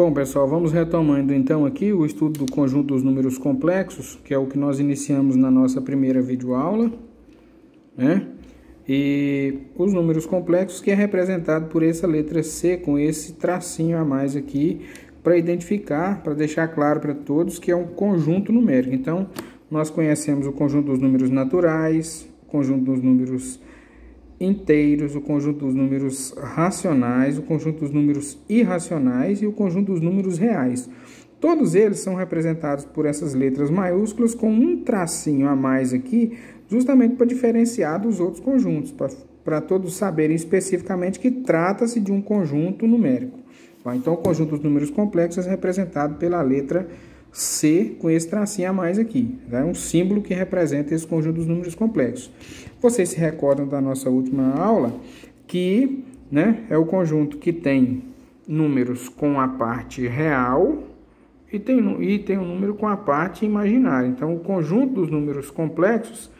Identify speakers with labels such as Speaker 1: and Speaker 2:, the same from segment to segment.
Speaker 1: Bom, pessoal, vamos retomando então aqui o estudo do conjunto dos números complexos, que é o que nós iniciamos na nossa primeira videoaula, né? E os números complexos que é representado por essa letra C com esse tracinho a mais aqui para identificar, para deixar claro para todos que é um conjunto numérico. Então, nós conhecemos o conjunto dos números naturais, o conjunto dos números inteiros, o conjunto dos números racionais, o conjunto dos números irracionais e o conjunto dos números reais. Todos eles são representados por essas letras maiúsculas com um tracinho a mais aqui, justamente para diferenciar dos outros conjuntos, para todos saberem especificamente que trata-se de um conjunto numérico. Então, o conjunto dos números complexos é representado pela letra C com esse tracinho a mais aqui. É um símbolo que representa esse conjunto dos números complexos. Vocês se recordam da nossa última aula que, né, é o conjunto que tem números com a parte real e tem um número com a parte imaginária. Então, o conjunto dos números complexos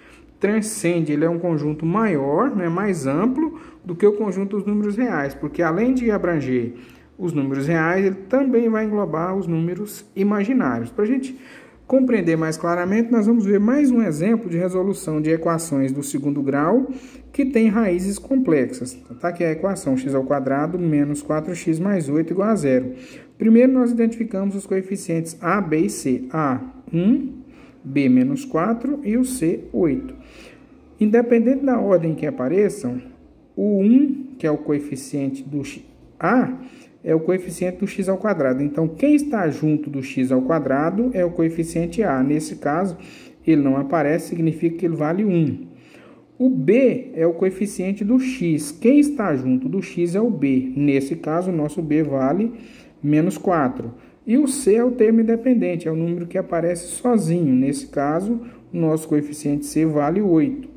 Speaker 1: transcende, ele é um conjunto maior, né, mais amplo do que o conjunto dos números reais, porque além de abranger os números reais, ele também vai englobar os números imaginários. Para a gente compreender mais claramente, nós vamos ver mais um exemplo de resolução de equações do segundo grau que tem raízes complexas. Tá aqui a equação x² menos 4x mais 8 igual a 0. Primeiro, nós identificamos os coeficientes a, b e c. A, 1, b, menos 4 e o c, 8. Independente da ordem que apareçam, o 1, que é o coeficiente do a, é o coeficiente do x². Então, quem está junto do x² é o coeficiente a. Nesse caso, ele não aparece, significa que ele vale 1. O b é o coeficiente do x. Quem está junto do x é o b. Nesse caso, o nosso b vale menos 4. E o c é o termo independente, é o número que aparece sozinho. Nesse caso, o nosso coeficiente c vale 8.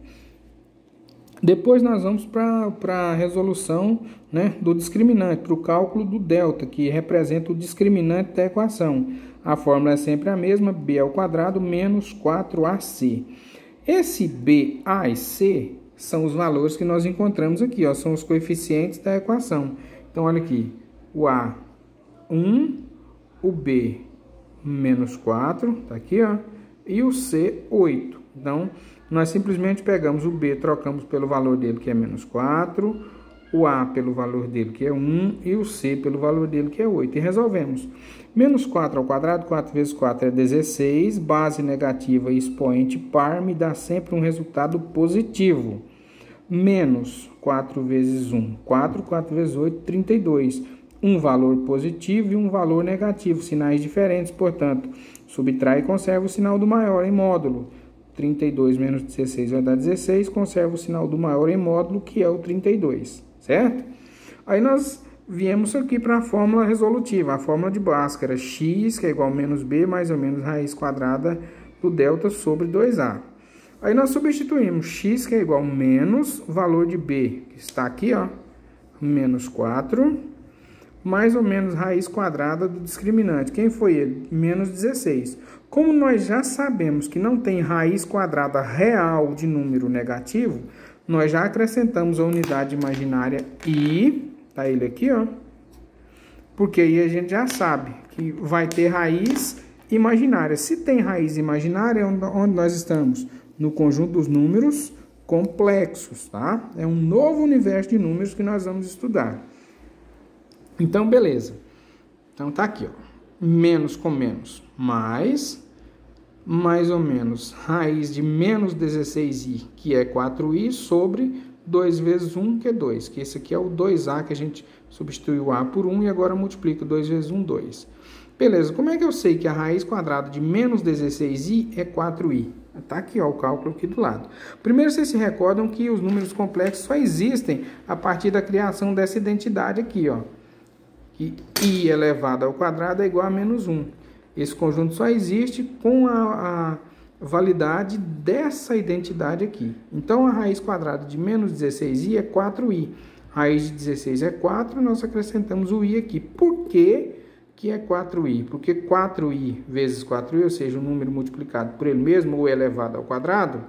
Speaker 1: Depois nós vamos para a resolução, né, do discriminante, para o cálculo do delta, que representa o discriminante da equação. A fórmula é sempre a mesma, b² menos 4ac. Esse b, a e c são os valores que nós encontramos aqui, ó, são os coeficientes da equação. Então, olha aqui, o a, 1, o b, menos 4, tá aqui, ó, e o c, 8. Então, nós simplesmente pegamos o b, trocamos pelo valor dele, que é menos 4, o a pelo valor dele, que é 1, e o c pelo valor dele, que é 8. E resolvemos. Menos 4 ao quadrado, 4 vezes 4 é 16, base negativa e expoente par me dá sempre um resultado positivo. Menos 4 vezes 1, 4, 4 vezes 8, 32. Um valor positivo e um valor negativo, sinais diferentes, portanto, subtrai e conserva o sinal do maior em módulo. 32 menos 16 vai dar 16, conserva o sinal do maior em módulo, que é o 32, certo? Aí nós viemos aqui para a fórmula resolutiva, a fórmula de Bhaskara, x, que é igual a menos b, mais ou menos raiz quadrada do delta sobre 2a. Aí nós substituímos x, que é igual a menos valor de b, que está aqui, ó, menos 4, mais ou menos raiz quadrada do discriminante. Quem foi ele? Menos 16. Como nós já sabemos que não tem raiz quadrada real de número negativo, nós já acrescentamos a unidade imaginária i, tá ele aqui, ó, porque aí a gente já sabe que vai ter raiz imaginária. Se tem raiz imaginária, onde nós estamos? No conjunto dos números complexos, tá? É um novo universo de números que nós vamos estudar. Então, beleza. Então, tá aqui, ó. Menos com menos, mais ou menos raiz de menos 16i, que é 4i, sobre 2 vezes 1, que é 2. Que esse aqui é o 2a, que a gente substituiu a por 1 e agora multiplica 2 vezes 1, 2. Beleza, como é que eu sei que a raiz quadrada de menos 16i é 4i? Tá aqui, ó, o cálculo aqui do lado. Primeiro, vocês se recordam que os números complexos só existem a partir da criação dessa identidade aqui, ó. Que i elevado ao quadrado é igual a menos 1. Esse conjunto só existe com a validade dessa identidade aqui. Então, a raiz quadrada de menos 16i é 4i. Raiz de 16 é 4, nós acrescentamos o i aqui. Por que que é 4i? Porque 4i vezes 4i, ou seja, um número multiplicado por ele mesmo, ou elevado ao quadrado,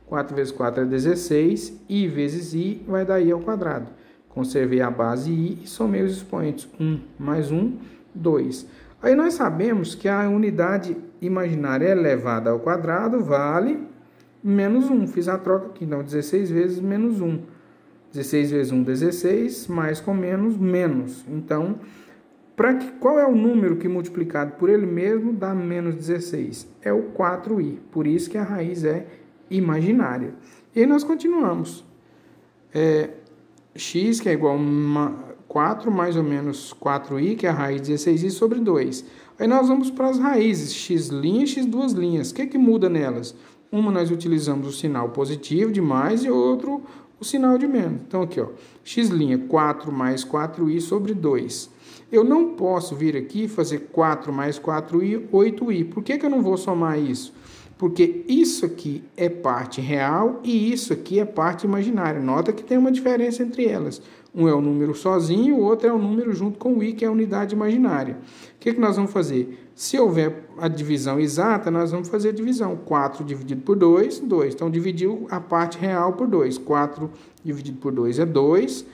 Speaker 1: 4 vezes 4 é 16, i vezes i vai dar i ao quadrado. Conservei a base i e somei os expoentes. 1 mais 1 2. Aí nós sabemos que a unidade imaginária elevada ao quadrado vale menos 1. Fiz a troca aqui, então 16 vezes menos 1. 16 vezes 1, 16, mais com menos, menos. Então, qual é o número que multiplicado por ele mesmo dá menos 16? É o 4i, por isso que a raiz é imaginária. E aí nós continuamos. X, que é igual a 4 mais ou menos 4i, que é a raiz de 16i sobre 2. Aí nós vamos para as raízes, x' e x duas linhas. O que muda nelas? Uma nós utilizamos o sinal positivo de mais e outro o sinal de menos. Então aqui, ó, x', 4 mais 4i sobre 2. Eu não posso vir aqui e fazer 4 mais 4i, 8i. Por que eu não vou somar isso? Porque isso aqui é parte real e isso aqui é parte imaginária. Nota que tem uma diferença entre elas. Um é o número sozinho, o outro é o número junto com o i, que é a unidade imaginária. O que nós vamos fazer? Se houver a divisão exata, nós vamos fazer a divisão. 4 dividido por 2, 2. Então, dividiu a parte real por 2. 4 dividido por 2 é 2.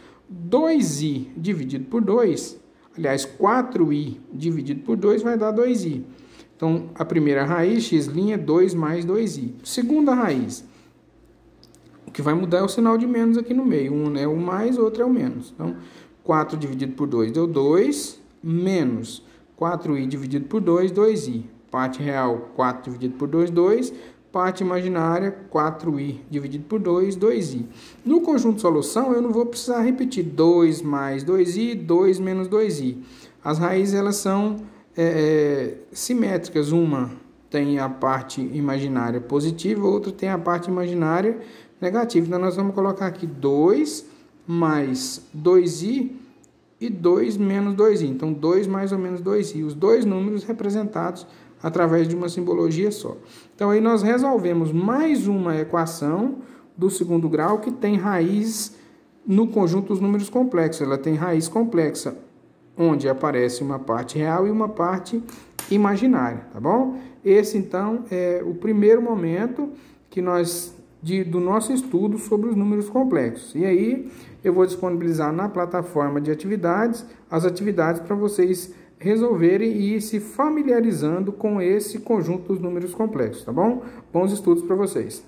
Speaker 1: 2i dividido por 2, aliás, 4i dividido por 2 vai dar 2i. Então, a primeira raiz, x', 2 mais 2i. Segunda raiz, o que vai mudar é o sinal de menos aqui no meio. Um é o mais, o outro é o menos. Então, 4 dividido por 2 deu 2, menos 4i dividido por 2, 2i. Parte real, 4 dividido por 2, 2. Parte imaginária, 4i dividido por 2, 2i. No conjunto de solução, eu não vou precisar repetir 2 mais 2i, 2 menos 2i. As raízes, elas são simétricas. Uma tem a parte imaginária positiva, outra tem a parte imaginária negativa. Então, nós vamos colocar aqui 2 mais 2i e 2 menos 2i. Então, 2 mais ou menos 2i. Os dois números representados através de uma simbologia só. Então, aí nós resolvemos mais uma equação do segundo grau que tem raiz no conjunto dos números complexos. Ela tem raiz complexa, onde aparece uma parte real e uma parte imaginária, tá bom? Esse, então, é o primeiro momento que do nosso estudo sobre os números complexos. E aí, eu vou disponibilizar na plataforma de atividades, as atividades para vocês resolverem e ir se familiarizando com esse conjunto dos números complexos, tá bom? Bons estudos para vocês!